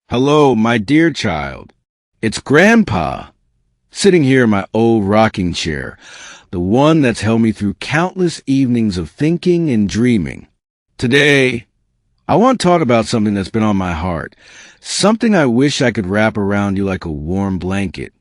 Hello, my dear child. It's Grandpa, sitting here in my old rocking chair, the one that's held me through countless evenings of thinking and dreaming. Today, I want to talk about something that's been on my heart, something I wish I could wrap around you like a warm blanket.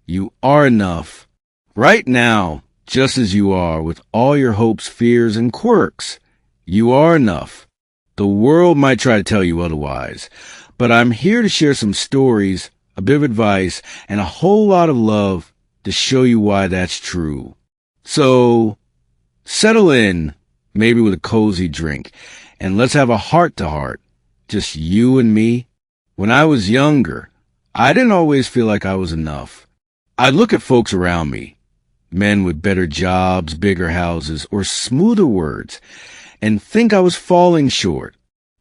You are enough. Right now, just as you are, with all your hopes, fears, and quirks, you are enough. The world might try to tell you otherwise, but I'm here to share some stories, a bit of advice, and a whole lot of love to show you why that's true. So, settle in, maybe with a cozy drink, and let's have a heart-to-heart, just you and me. When I was younger, I didn't always feel like I was enough. I'd look at folks around me, men with better jobs, bigger houses, or smoother words, and think I was falling short.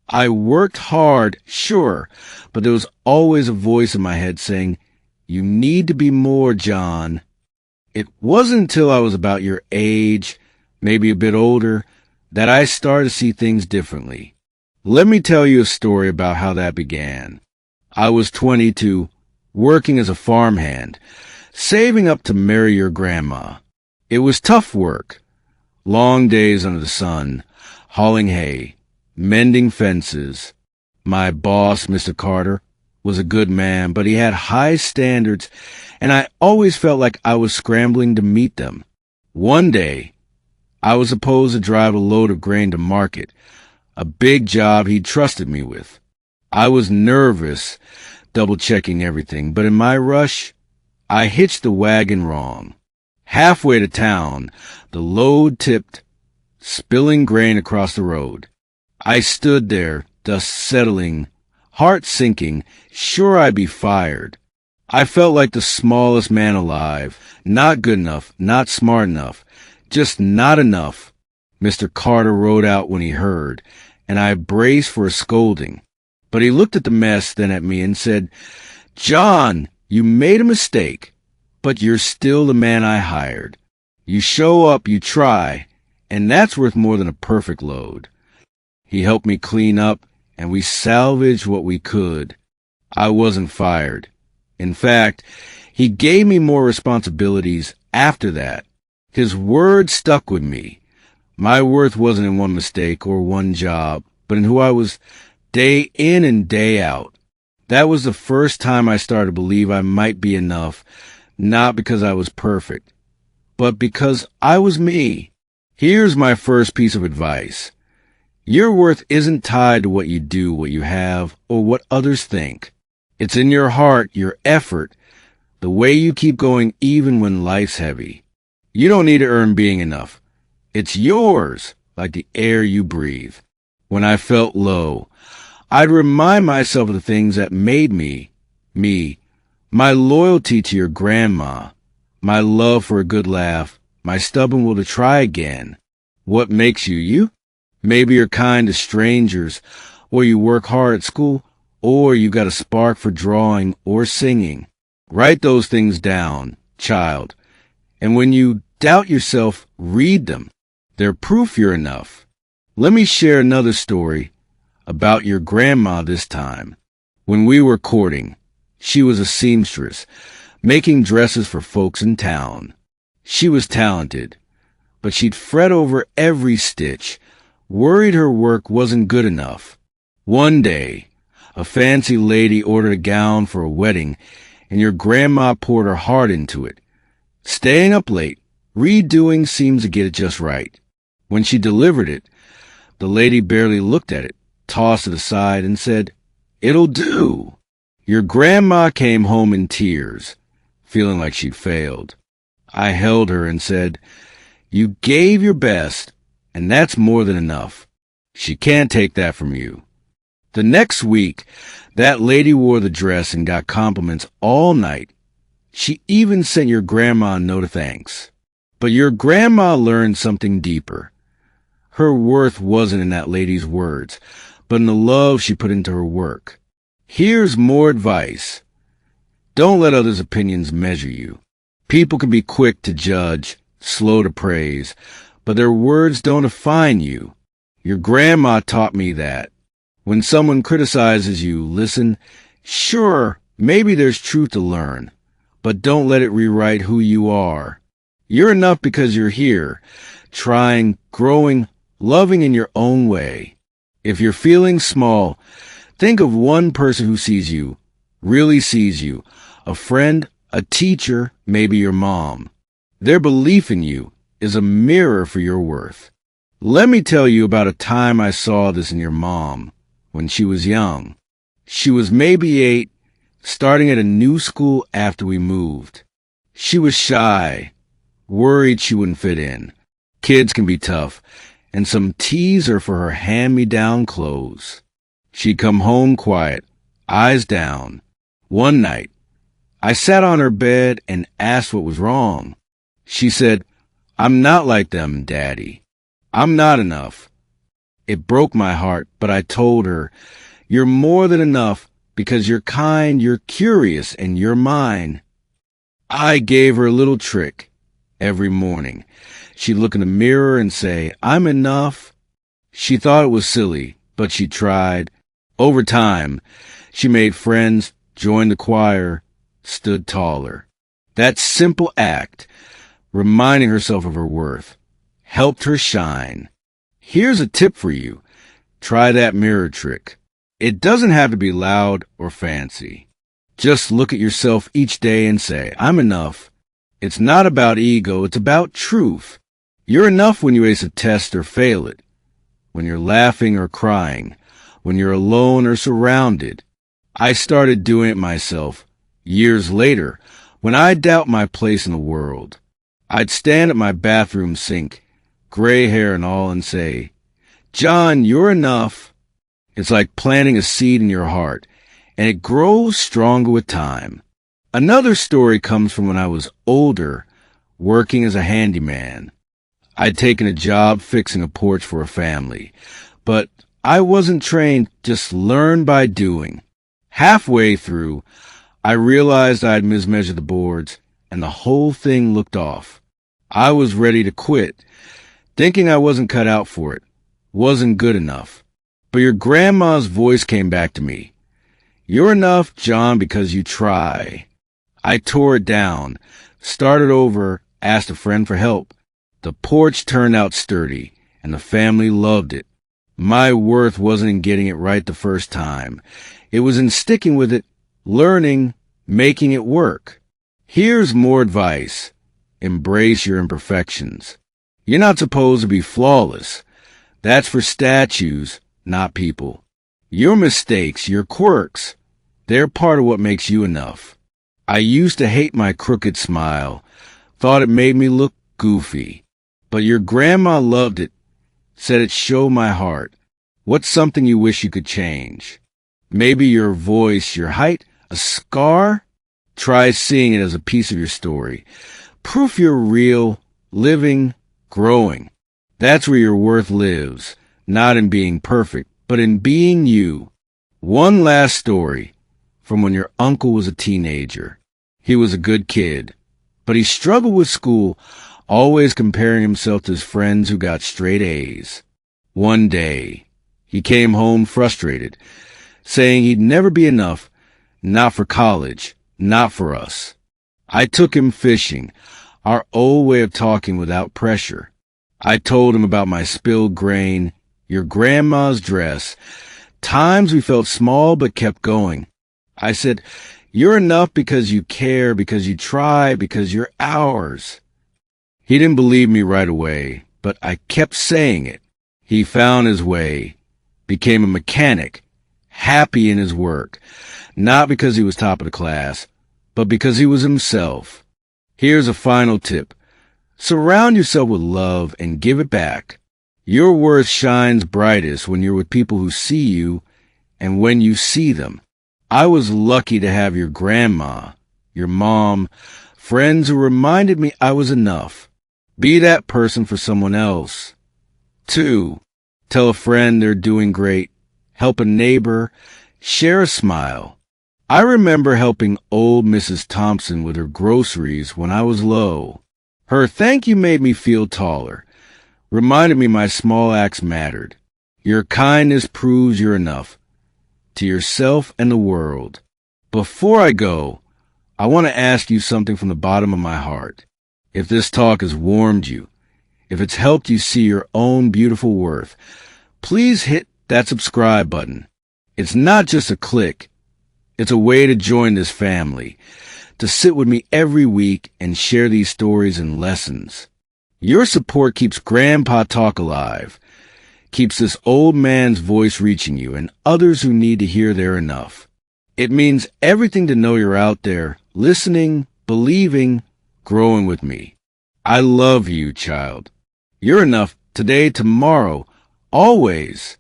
I worked hard, sure, but there was always a voice in my head saying, "You need to be more, John." It wasn't until I was about your age, maybe a bit older, that I started to see things differently. Let me tell you a story about how that began. I was 22, working as a farmhand, saving up to marry your grandma. It was tough work. Long days under the sun, hauling hay, mending fences. My boss, Mr. Carter, was a good man, but he had high standards, and I always felt like I was scrambling to meet them. One day, I was supposed to drive a load of grain to market, a big job he trusted me with. I was nervous, double-checking everything, but in my rush, I hitched the wagon wrong. Halfway to town, the load tipped, spilling grain across the road. I stood there, dust settling, heart sinking, sure I'd be fired. I felt like the smallest man alive, not good enough, not smart enough, just not enough. Mr. Carter rode out when he heard, and I braced for a scolding. But he looked at the mess, then at me, and said, "John, you made a mistake, but you're still the man I hired. You show up, you try, and that's worth more than a perfect load." He helped me clean up, and we salvaged what we could. I wasn't fired. In fact, he gave me more responsibilities after that. His word stuck with me. My worth wasn't in one mistake or one job, but in who I was day in and day out. That was the first time I started to believe I might be enough, not because I was perfect, but because I was me. Here's my first piece of advice. Your worth isn't tied to what you do, what you have, or what others think. It's in your heart, your effort, the way you keep going even when life's heavy. You don't need to earn being enough. It's yours, like the air you breathe. When I felt low, I'd remind myself of the things that made me, me. My loyalty to your grandma, my love for a good laugh, my stubborn will to try again. What makes you you? Maybe you're kind to strangers, or you work hard at school, or you got a spark for drawing or singing. Write those things down, child. And when you doubt yourself, read them. They're proof you're enough. Let me share another story about your grandma this time. When we were courting, she was a seamstress, making dresses for folks in town. She was talented, but she'd fret over every stitch, worried her work wasn't good enough. One day, a fancy lady ordered a gown for a wedding, and your grandma poured her heart into it. Staying up late, redoing seems to get it just right. When she delivered it, the lady barely looked at it, tossed it aside, and said, "It'll do." Your grandma came home in tears, feeling like she'd failed. I held her and said, "You gave your best, and that's more than enough. She can't take that from you." The next week, that lady wore the dress and got compliments all night. She even sent your grandma a note of thanks. But your grandma learned something deeper. Her worth wasn't in that lady's words, but in the love she put into her work. Here's more advice. Don't let others' opinions measure you. People can be quick to judge, slow to praise, but their words don't define you. Your grandma taught me that. When someone criticizes you, listen, Sure, maybe there's truth to learn, but don't let it rewrite who you are. You're enough because you're here, trying, growing, loving in your own way. If you're feeling small, think of one person who sees you, really sees you, a friend, a teacher, maybe your mom. Their belief in you is a mirror for your worth. Let me tell you about a time I saw this in your mom when she was young. She was maybe 8, starting at a new school after we moved. She was shy, worried she wouldn't fit in. Kids can be tough, and some tease her for her hand-me-down clothes. She'd come home quiet, eyes down. One night, I sat on her bed and asked what was wrong. She said, "I'm not like them, Daddy. I'm not enough." It broke my heart, but I told her, "You're more than enough because you're kind, you're curious, and you're mine." I gave her a little trick. Every morning, she'd look in the mirror and say, "I'm enough." She thought it was silly, but she tried. Over time, she made friends, joined the choir, stood taller. That simple act, reminding herself of her worth, helped her shine. Here's a tip for you. Try that mirror trick. It doesn't have to be loud or fancy. Just look at yourself each day and say, "I'm enough." It's not about ego, it's about truth. You're enough when you ace a test or fail it, when you're laughing or crying, when you're alone or surrounded. I started doing it myself years later when I doubt my place in the world. I'd stand at my bathroom sink, gray hair and all, and say, "John, you're enough." It's like planting a seed in your heart, and it grows stronger with time. Another story comes from when I was older, working as a handyman. I'd taken a job fixing a porch for a family, but I wasn't trained, just learned by doing. Halfway through, I realized I'd mismeasured the boards, and the whole thing looked off. I was ready to quit, thinking I wasn't cut out for it, wasn't good enough. But your grandma's voice came back to me. "You're enough, John, because you try." I tore it down, started over, asked a friend for help. The porch turned out sturdy, and the family loved it. My worth wasn't in getting it right the first time. It was in sticking with it, learning, making it work. Here's more advice. Embrace your imperfections. You're not supposed to be flawless. That's for statues, not people. Your mistakes, your quirks, they're part of what makes you enough. I used to hate my crooked smile, thought it made me look goofy. But your grandma loved it, said it showed my heart. What's something you wish you could change? Maybe your voice, your height, a scar? Try seeing it as a piece of your story. Proof you're real, living, growing. That's where your worth lives, not in being perfect, but in being you. One last story from when your uncle was a teenager. He was a good kid, but he struggled with school, always comparing himself to his friends who got straight A's. One day, he came home frustrated, saying he'd never be enough, not for college, not for us. I took him fishing, our old way of talking without pressure. I told him about my spilled grain, your grandma's dress, times we felt small but kept going. I said, "You're enough because you care, because you try, because you're ours." He didn't believe me right away, but I kept saying it. He found his way, became a mechanic, happy in his work, not because he was top of the class, but because he was himself. Here's a final tip. Surround yourself with love and give it back. Your worth shines brightest when you're with people who see you and when you see them. I was lucky to have your grandma, your mom, friends who reminded me I was enough. Be that person for someone else. 2. Tell a friend they're doing great. Help a neighbor. Share a smile. I remember helping old Mrs. Thompson with her groceries when I was low. Her thank you made me feel taller, reminded me my small acts mattered. Your kindness proves you're enough, to yourself and the world. Before I go, I want to ask you something from the bottom of my heart. If this talk has warmed you, if it's helped you see your own beautiful worth, please hit that subscribe button. It's not just a click. It's a way to join this family, to sit with me every week and share these stories and lessons. Your support keeps Grandpa Talk alive, keeps this old man's voice reaching you and others who need to hear they're enough. It means everything to know you're out there, listening, believing, growing with me. I love you, child. You're enough today, tomorrow, always.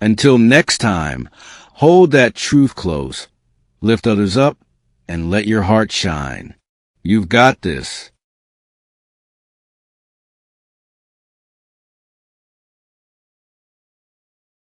Until next time, hold that truth close, lift others up, and let your heart shine. You've got this.